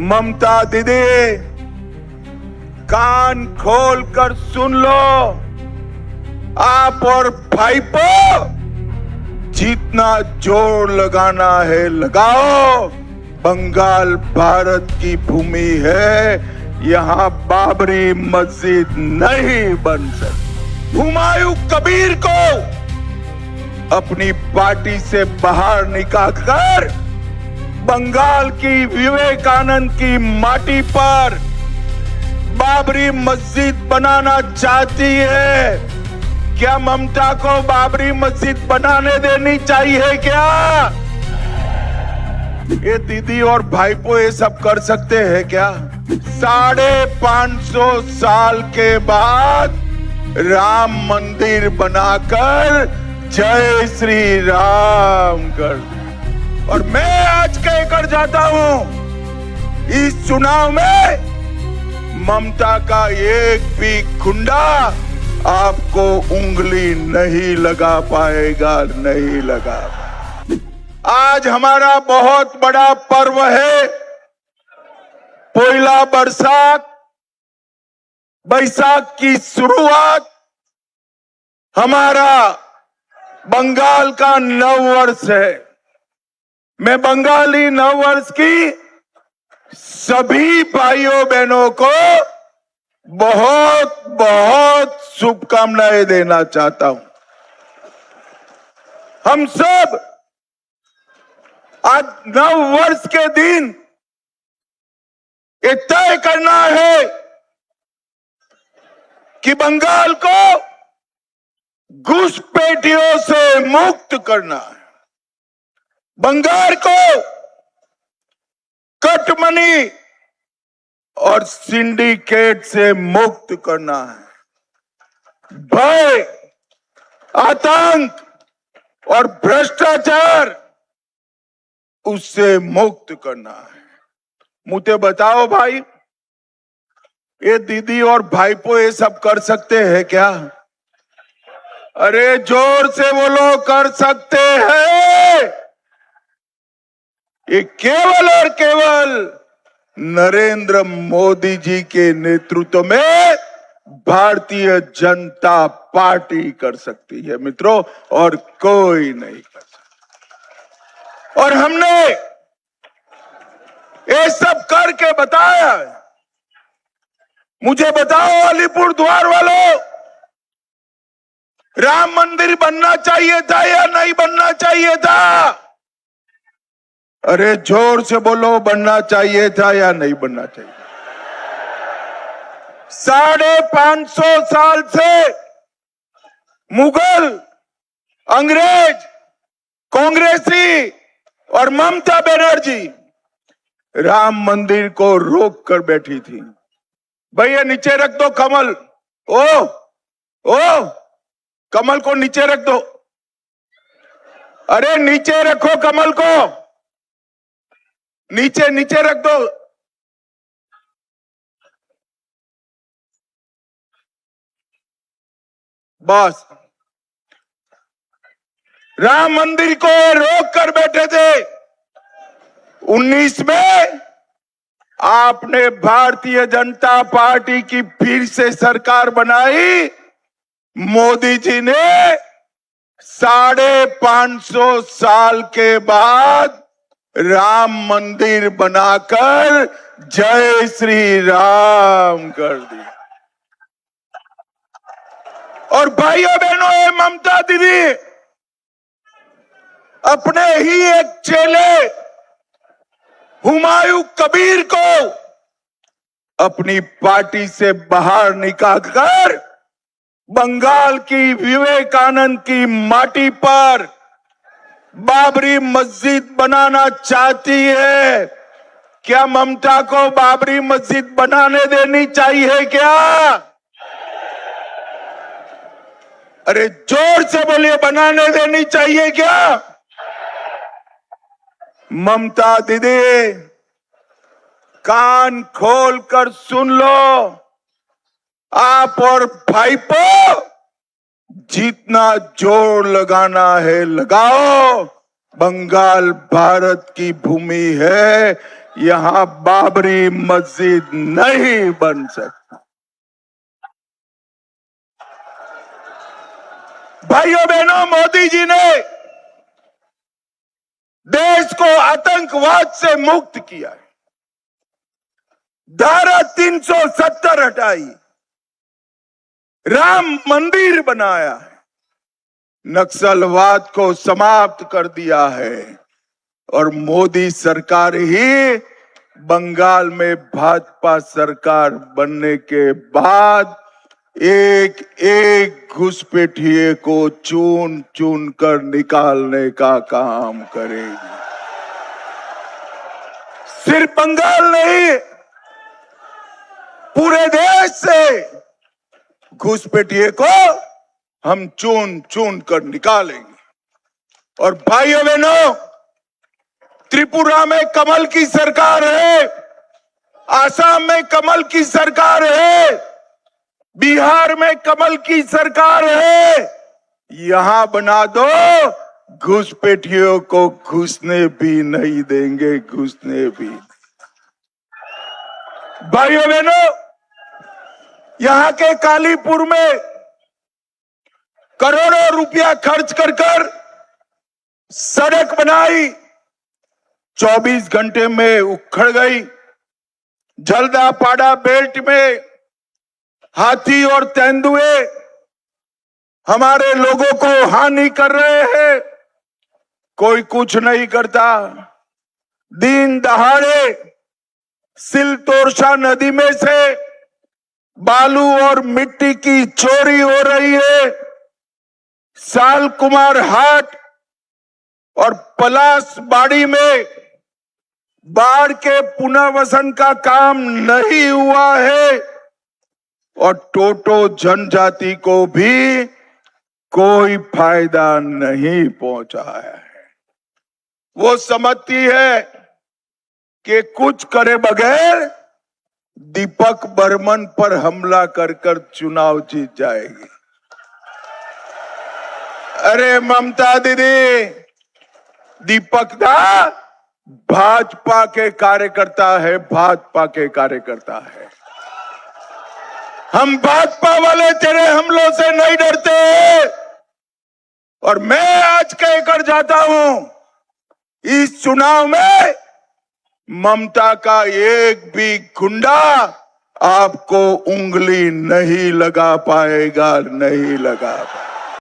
ममता दीदी, कान खोल कर सुन लो, आप और भाईपो जितना जोर लगाना है लगाओ। बंगाल भारत की भूमि है, यहाँ बाबरी मस्जिद नहीं बन सकती। हुमायूं कबीर को अपनी पार्टी से बाहर निकालकर बंगाल की विवेकानंद की माटी पर बाबरी मस्जिद बनाना चाहती है। क्या ममता को बाबरी मस्जिद बनाने देनी चाहिए क्या? ये दीदी और भाईपो ये सब कर सकते हैं क्या? 550 साल के बाद राम मंदिर बनाकर जय श्री राम कर दिया। और मैं आज कहकर जाता हूं, इस चुनाव में ममता का एक भी गुंडा आपको उंगली नहीं लगा पाएगा, नहीं लगा पाएगा। आज हमारा बहुत बड़ा पर्व है, पोइला बरसात, बैसाख की शुरुआत, हमारा बंगाल का नव वर्ष है। मैं बंगाली नव वर्ष की सभी भाइयों बहनों को बहुत बहुत शुभकामनाएं देना चाहता हूं। हम सब आज नव वर्ष के दिन ये तय करना है कि बंगाल को घुसपैठियों से मुक्त करना है, बंगाल को कटमनी और सिंडिकेट से मुक्त करना है, भय, आतंक और भ्रष्टाचार उससे मुक्त करना है। मुझे बताओ भाई, ये दीदी और भाईपो ये सब कर सकते हैं क्या? अरे जोर से बोलो, कर सकते हैं। ये केवल और केवल नरेंद्र मोदी जी के नेतृत्व में भारतीय जनता पार्टी कर सकती है मित्रों, और कोई नहीं कर सकता। और हमने ये सब करके बताया। मुझे बताओ अलीपुर द्वार वालों, राम मंदिर बनना चाहिए था या नहीं बनना चाहिए था? अरे जोर से बोलो, बनना चाहिए था या नहीं बनना चाहिए? 550 साल से मुगल, अंग्रेज, कांग्रेसी और ममता बनर्जी राम मंदिर को रोक कर बैठी थी। भैया नीचे रख दो कमल, ओ कमल को नीचे रख दो। अरे नीचे रखो कमल को, नीचे रख दो। बस, राम मंदिर को रोक कर बैठे थे। 19 में आपने भारतीय जनता पार्टी की फिर से सरकार बनाई। मोदी जी ने 550 साल के बाद राम मंदिर बनाकर जय श्री राम कर दिया। और भाइयों बहनों, ये ममता दीदी अपने ही एक चेले हुमायूं कबीर को अपनी पार्टी से बाहर निकालकर बंगाल की विवेकानंद की माटी पर बाबरी मस्जिद बनाना चाहती है। क्या ममता को बाबरी मस्जिद बनाने देनी चाहिए क्या? अरे जोर से बोलिए, बनाने देनी चाहिए क्या? ममता दीदी, कान खोल कर सुन लो, आप और भाईपो जितना जोर लगाना है लगाओ। बंगाल भारत की भूमि है, यहां बाबरी मस्जिद नहीं बन सकता। भाइयों बहनों, मोदी जी ने देश को आतंकवाद से मुक्त किया है, धारा 370 हटाई, राम मंदिर बनाया है, नक्सलवाद को समाप्त कर दिया है और मोदी सरकार ही बंगाल में भाजपा सरकार बनने के बाद एक एक घुसपैठिए को चुन चुन कर निकालने का काम करेगी। सिर्फ बंगाल नहीं, पूरे देश से घुसपैठिए को हम चुन चुन कर निकालेंगे। और भाइयों बहनों, त्रिपुरा में कमल की सरकार है, आसाम में कमल की सरकार है, बिहार में कमल की सरकार है, यहां बना दो, घुसपैठियों को घुसने भी नहीं देंगे, घुसने भी। भाइयों बहनों, यहां के कालीपुर में करोड़ों रुपया खर्च कर सड़क बनाई, 24 घंटे में उखड़ गई। जल्दापाड़ा बेल्ट में हाथी और तेंदुए हमारे लोगों को हानि कर रहे हैं, कोई कुछ नहीं करता। दिन दहाड़े सिलतोरसा नदी में से बालू और मिट्टी की चोरी हो रही है। साल कुमार हाट और पलास बाड़ी में बाढ़ के पुनर्वसन का काम नहीं हुआ है और टोटो जनजाति को भी कोई फायदा नहीं पहुंचा है। वो समझती है कि कुछ करे बगैर दीपक बर्मन पर हमला कर चुनाव जीत जाएगी। अरे ममता दीदी, दीपक दा भाजपा के कार्यकर्ता है, भाजपा के कार्यकर्ता है। हम भाजपा वाले तेरे हमलों से नहीं डरते। और मैं आज कहकर जाता हूं, इस चुनाव में ममता का एक भी गुंडा आपको उंगली नहीं लगा पाएगा, नहीं लगा पाएगा।